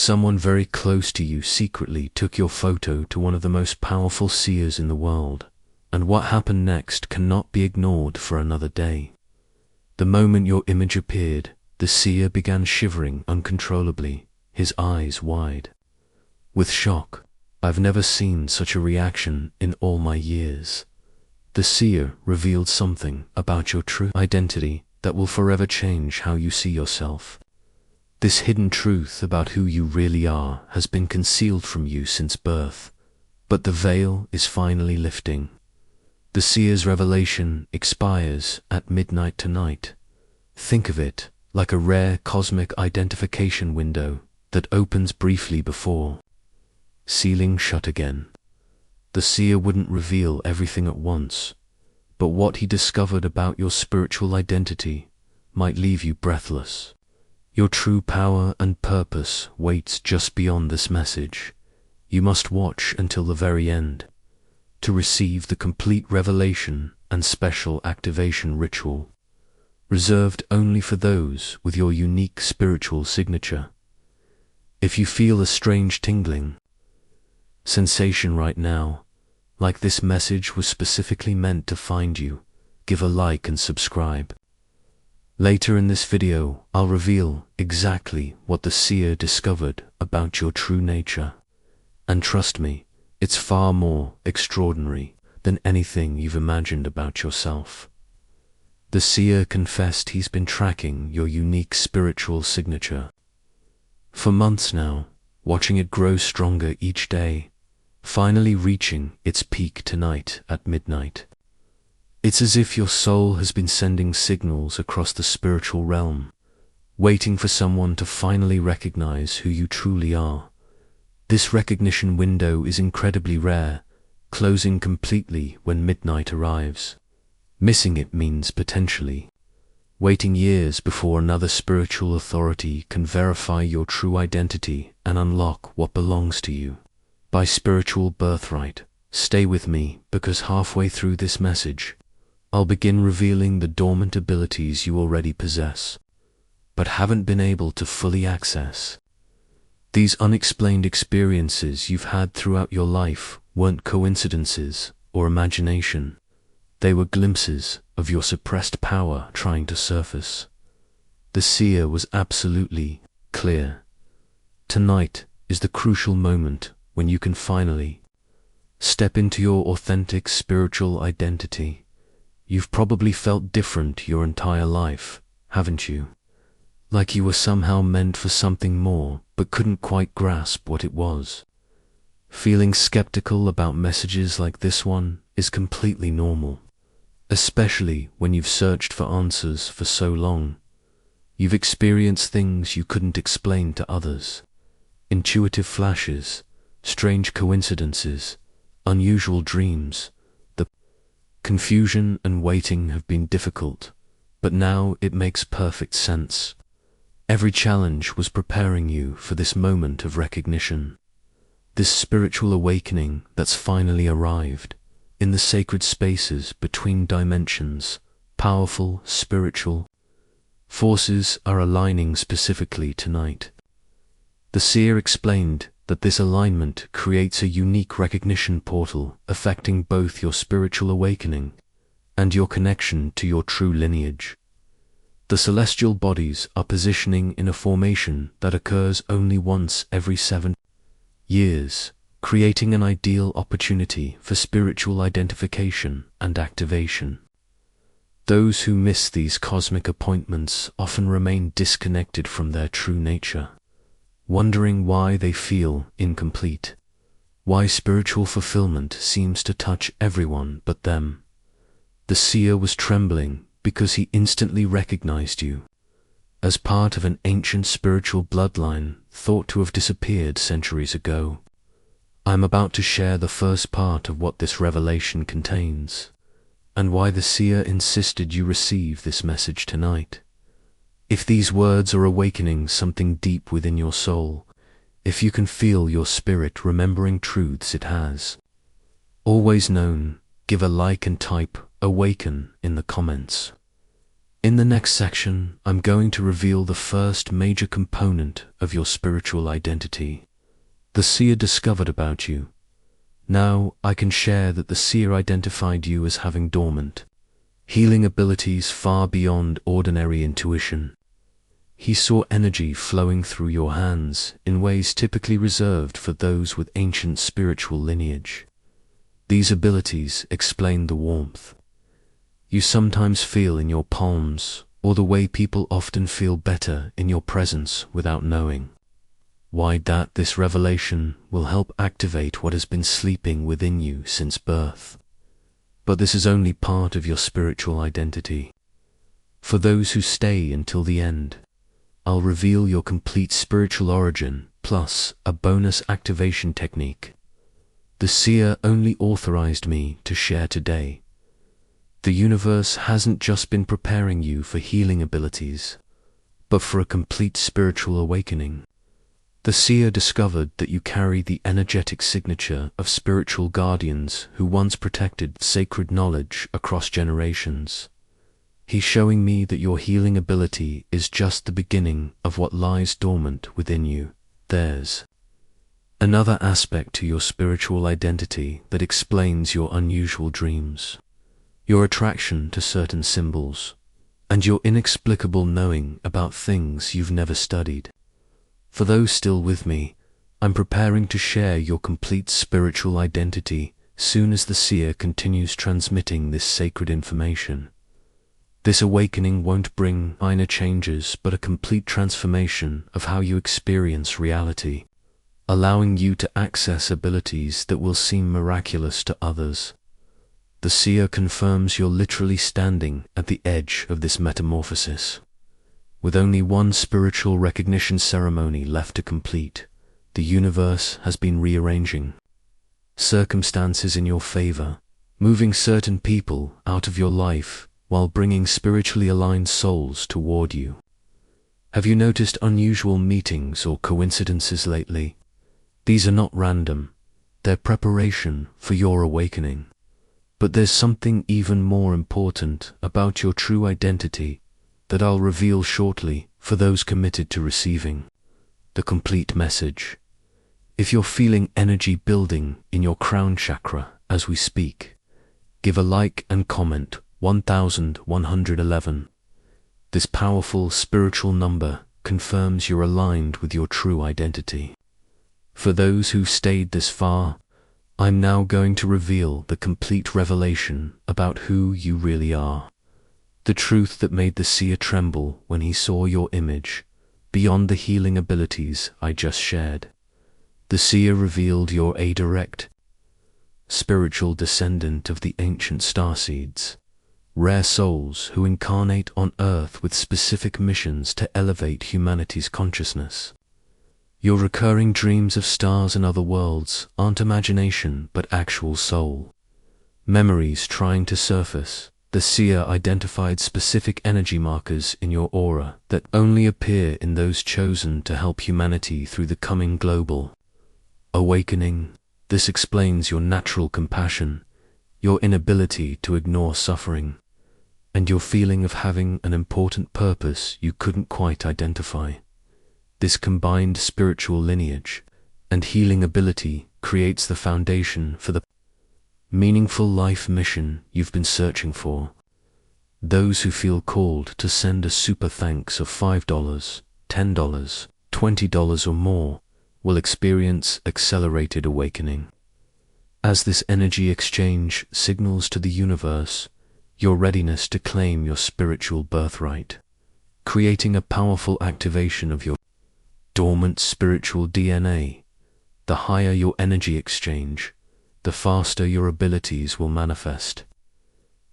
Someone very close to you secretly took your photo to one of the most powerful seers in the world, and what happened next cannot be ignored for another day. The moment your image appeared, the seer began shivering uncontrollably, his eyes wide. With shock, I've never seen such a reaction in all my years. The seer revealed something about your true identity that will forever change how you see yourself. This hidden truth about who you really are has been concealed from you since birth, but the veil is finally lifting. The seer's revelation expires at midnight tonight. Think of it like a rare cosmic identification window that opens briefly before sealing shut again. The seer wouldn't reveal everything at once, but what he discovered about your spiritual identity might leave you breathless. Your true power and purpose waits just beyond this message. You must watch until the very end to receive the complete revelation and special activation ritual, reserved only for those with your unique spiritual signature. If you feel a strange tingling sensation right now, like this message was specifically meant to find you, give a like and subscribe. Later in this video, I'll reveal exactly what the seer discovered about your true nature. And trust me, it's far more extraordinary than anything you've imagined about yourself. The seer confessed he's been tracking your unique spiritual signature for months now, watching it grow stronger each day, finally reaching its peak tonight at midnight. It's as if your soul has been sending signals across the spiritual realm, waiting for someone to finally recognize who you truly are. This recognition window is incredibly rare, closing completely when midnight arrives. Missing it means potentially waiting years before another spiritual authority can verify your true identity and unlock what belongs to you by spiritual birthright. Stay with me, because halfway through this message, I'll begin revealing the dormant abilities you already possess, but haven't been able to fully access. These unexplained experiences you've had throughout your life weren't coincidences or imagination. They were glimpses of your suppressed power trying to surface. The seer was absolutely clear. Tonight is the crucial moment when you can finally step into your authentic spiritual identity. You've probably felt different your entire life, haven't you? Like you were somehow meant for something more, but couldn't quite grasp what it was. Feeling skeptical about messages like this one is completely normal, especially when you've searched for answers for so long. You've experienced things you couldn't explain to others, intuitive flashes, strange coincidences, unusual dreams. The confusion and waiting have been difficult, but now it makes perfect sense. Every challenge was preparing you for this moment of recognition, this spiritual awakening that's finally arrived. In the sacred spaces between dimensions, powerful spiritual forces are aligning specifically tonight. The seer explained that this alignment creates a unique recognition portal affecting both your spiritual awakening and your connection to your true lineage. The celestial bodies are positioning in a formation that occurs only once every 7 years, creating an ideal opportunity for spiritual identification and activation. Those who miss these cosmic appointments often remain disconnected from their true nature, wondering why they feel incomplete, why spiritual fulfillment seems to touch everyone but them. The seer was trembling because he instantly recognized you as part of an ancient spiritual bloodline thought to have disappeared centuries ago. I'm about to share the first part of what this revelation contains, and why the seer insisted you receive this message tonight. If these words are awakening something deep within your soul, if you can feel your spirit remembering truths it has always known, give a like and type "awaken" in the comments. In the next section, I'm going to reveal the first major component of your spiritual identity, the seer discovered about you. Now, I can share that the seer identified you as having dormant, healing abilities far beyond ordinary intuition. He saw energy flowing through your hands in ways typically reserved for those with ancient spiritual lineage. These abilities explain the warmth you sometimes feel in your palms, or the way people often feel better in your presence without knowing. Why that this revelation will help activate what has been sleeping within you since birth. But this is only part of your spiritual identity. For those who stay until the end, I'll reveal your complete spiritual origin, plus a bonus activation technique. The seer only authorized me to share today. The universe hasn't just been preparing you for healing abilities, but for a complete spiritual awakening. The seer discovered that you carry the energetic signature of spiritual guardians who once protected sacred knowledge across generations. He's showing me that your healing ability is just the beginning of what lies dormant within you. There's another aspect to your spiritual identity that explains your unusual dreams, your attraction to certain symbols, and your inexplicable knowing about things you've never studied. For those still with me, I'm preparing to share your complete spiritual identity soon as the seer continues transmitting this sacred information. This awakening won't bring minor changes, but a complete transformation of how you experience reality, allowing you to access abilities that will seem miraculous to others. The seer confirms you're literally standing at the edge of this metamorphosis. With only one spiritual recognition ceremony left to complete, the universe has been rearranging circumstances in your favor, moving certain people out of your life while bringing spiritually aligned souls toward you. Have you noticed unusual meetings or coincidences lately? These are not random, they're preparation for your awakening. But there's something even more important about your true identity that I'll reveal shortly for those committed to receiving the complete message. If you're feeling energy building in your crown chakra as we speak, give a like and comment 1111. This powerful spiritual number confirms you're aligned with your true identity. For those who've stayed this far, I'm now going to reveal the complete revelation about who you really are. The truth that made the seer tremble when he saw your image, beyond the healing abilities I just shared. The seer revealed you're a direct, spiritual descendant of the ancient starseeds, rare souls who incarnate on Earth with specific missions to elevate humanity's consciousness. Your recurring dreams of stars and other worlds aren't imagination but actual soul memories trying to surface. The seer identified specific energy markers in your aura that only appear in those chosen to help humanity through the coming global awakening. This explains your natural compassion, your inability to ignore suffering, and your feeling of having an important purpose you couldn't quite identify. This combined spiritual lineage and healing ability creates the foundation for the meaningful life mission you've been searching for. Those who feel called to send a super thanks of $5, $10, $20 or more will experience accelerated awakening. As this energy exchange signals to the universe your readiness to claim your spiritual birthright, creating a powerful activation of your dormant spiritual DNA. The higher your energy exchange, the faster your abilities will manifest.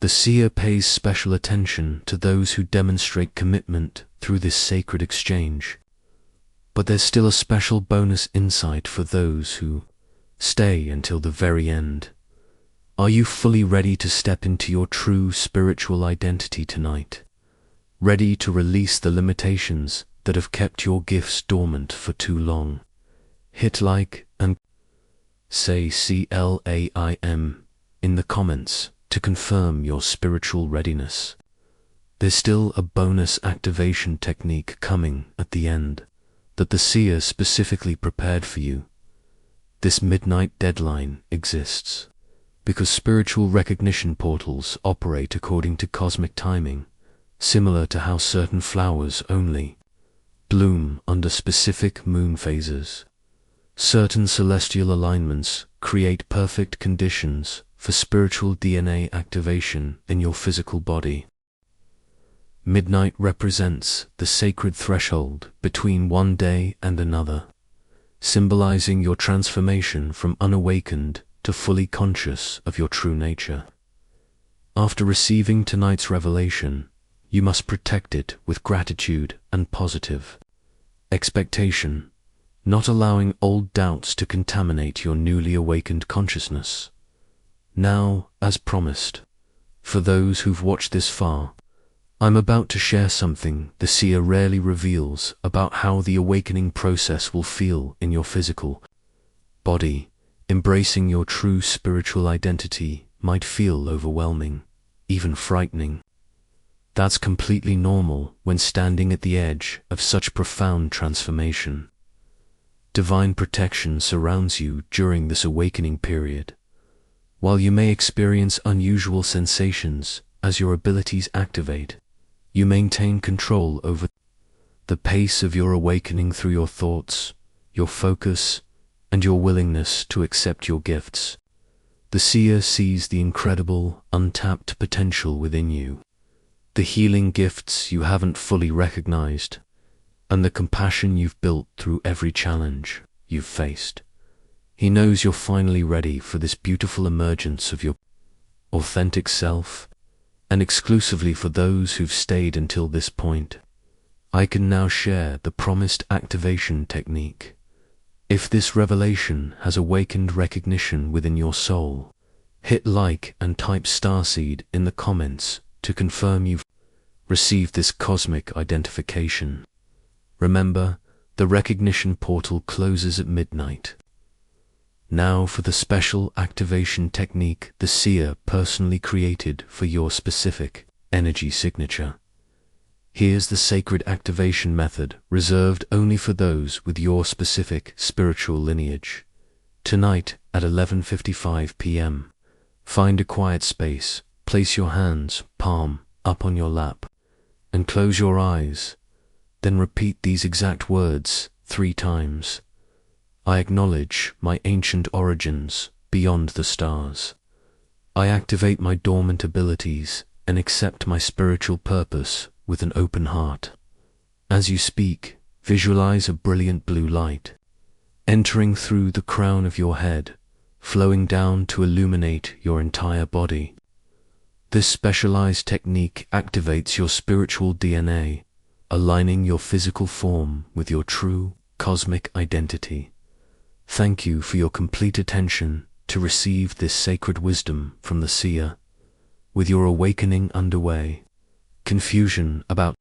The seer pays special attention to those who demonstrate commitment through this sacred exchange. But there's still a special bonus insight for those who stay until the very end. Are you fully ready to step into your true spiritual identity tonight? Ready to release the limitations that have kept your gifts dormant for too long? Hit like and say CLAIM in the comments to confirm your spiritual readiness. There's still a bonus activation technique coming at the end that the seer specifically prepared for you. This midnight deadline exists because spiritual recognition portals operate according to cosmic timing, similar to how certain flowers only bloom under specific moon phases. Certain celestial alignments create perfect conditions for spiritual DNA activation in your physical body. Midnight represents the sacred threshold between one day and another, symbolizing your transformation from unawakened to fully conscious of your true nature. After receiving tonight's revelation, you must protect it with gratitude and positive expectation, not allowing old doubts to contaminate your newly awakened consciousness. Now, as promised, for those who've watched this far, I'm about to share something the seer rarely reveals about how the awakening process will feel in your physical body. Embracing your true spiritual identity might feel overwhelming, even frightening. That's completely normal when standing at the edge of such profound transformation. Divine protection surrounds you during this awakening period. While you may experience unusual sensations as your abilities activate, you maintain control over the pace of your awakening through your thoughts, your focus, and your willingness to accept your gifts. The seer sees the incredible, untapped potential within you, the healing gifts you haven't fully recognized, and the compassion you've built through every challenge you've faced. He knows you're finally ready for this beautiful emergence of your authentic self, and exclusively for those who've stayed until this point, I can now share the promised activation technique. If this revelation has awakened recognition within your soul, hit like and type starseed in the comments to confirm you've received this cosmic identification. Remember, the recognition portal closes at midnight. Now for the special activation technique the seer personally created for your specific energy signature. Here's the sacred activation method reserved only for those with your specific spiritual lineage. Tonight at 11:55 p.m., find a quiet space, place your hands, palm, up on your lap, and close your eyes. Then repeat these exact words 3 times. I acknowledge my ancient origins beyond the stars. I activate my dormant abilities and accept my spiritual purpose with an open heart. As you speak, visualize a brilliant blue light entering through the crown of your head, flowing down to illuminate your entire body. This specialized technique activates your spiritual DNA, aligning your physical form with your true cosmic identity. Thank you for your complete attention to receive this sacred wisdom from the seer. With your awakening underway, confusion about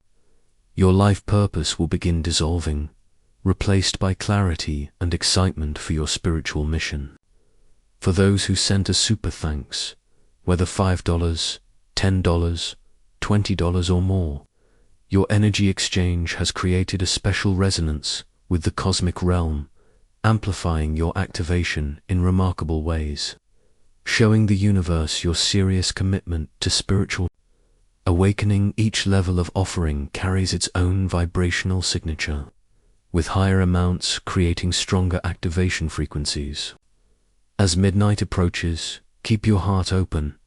your life purpose will begin dissolving, replaced by clarity and excitement for your spiritual mission. For those who sent a super thanks, whether $5, $10, $20 or more, your energy exchange has created a special resonance with the cosmic realm, amplifying your activation in remarkable ways, showing the universe your serious commitment to spiritual awakening. Each level of offering carries its own vibrational signature, with higher amounts creating stronger activation frequencies. As midnight approaches, keep your heart open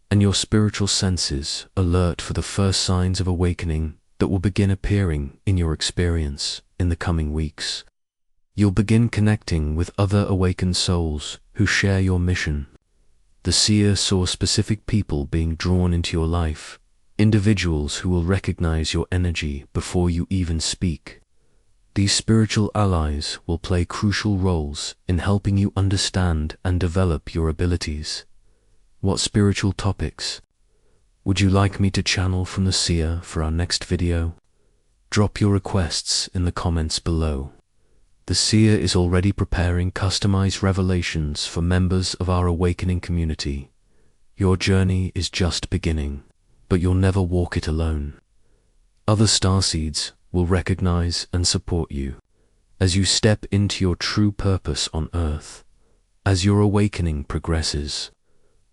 and your spiritual senses alert for the first signs of awakening that will begin appearing in your experience in the coming weeks. You'll begin connecting with other awakened souls who share your mission. The seer saw specific people being drawn into your life, individuals who will recognize your energy before you even speak. These spiritual allies will play crucial roles in helping you understand and develop your abilities. What spiritual topics would you like me to channel from the seer for our next video? Drop your requests in the comments below. The seer is already preparing customized revelations for members of our awakening community. Your journey is just beginning. but you'll never walk it alone. Other starseeds will recognize and support you as you step into your true purpose on Earth. As your awakening progresses,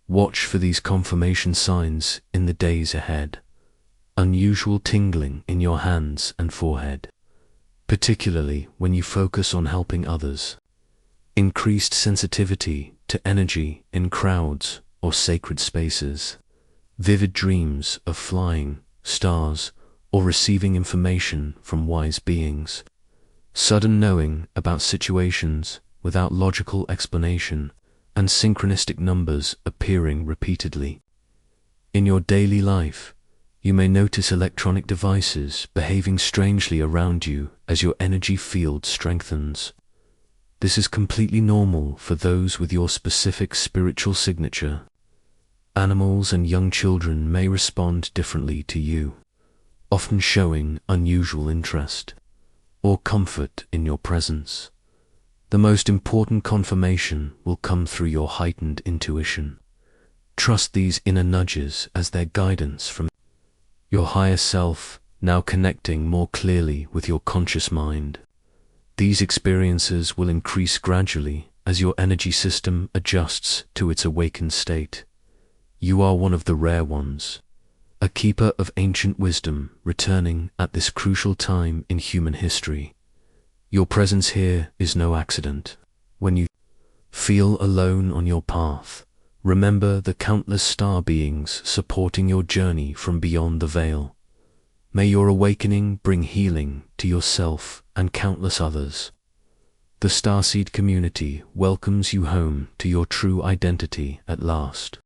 watch for these confirmation signs in the days ahead. Unusual tingling in your hands and forehead, particularly when you focus on helping others. Increased sensitivity to energy in crowds or sacred spaces. Vivid dreams of flying, stars, or receiving information from wise beings. Sudden knowing about situations without logical explanation, and synchronistic numbers appearing repeatedly. In your daily life, you may notice electronic devices behaving strangely around you as your energy field strengthens. This is completely normal for those with your specific spiritual signature. Animals and young children may respond differently to you, often showing unusual interest or comfort in your presence. The most important confirmation will come through your heightened intuition. Trust these inner nudges as their guidance from your higher self, now connecting more clearly with your conscious mind. These experiences will increase gradually as your energy system adjusts to its awakened state. You are one of the rare ones, a keeper of ancient wisdom returning at this crucial time in human history. Your presence here is no accident. When you feel alone on your path, remember the countless star beings supporting your journey from beyond the veil. May your awakening bring healing to yourself and countless others. The Starseed community welcomes you home to your true identity at last.